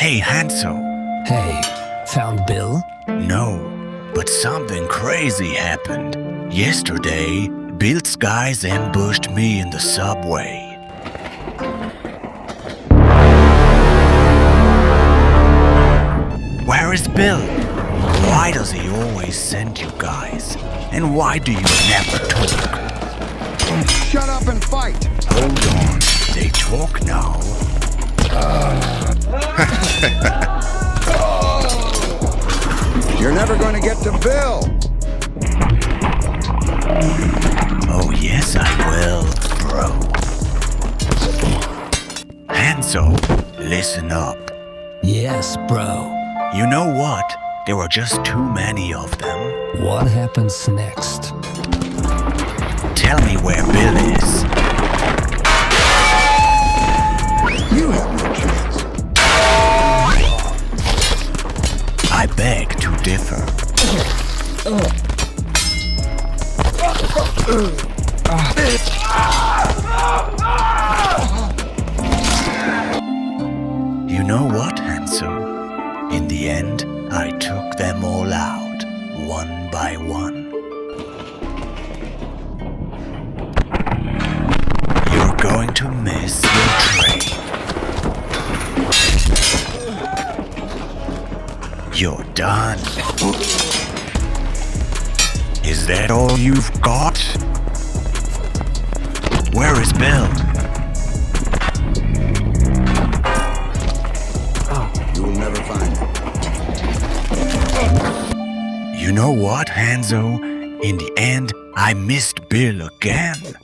Hey, Hansel. Hey, found Bill? No, but something crazy happened. Yesterday, Bill's guys ambushed me in the subway. Where is Bill? Why does he always send you guys? And why do you never talk? Shut up and fight! Hold on, they talk now. You're never going to get to Bill! Oh yes I will, bro. Hansel, listen up. Yes, bro. You know what? There were just too many of them. What happens next? Tell me where Bill is. You have no chance. I beg to differ. You know what, Hansel? In the end, I took them all out, one by one. You're going to miss your train. You're done. Is that all you've got? Where is Bill? You'll never find him. You know what, Hanzo? In the end, I missed Bill again.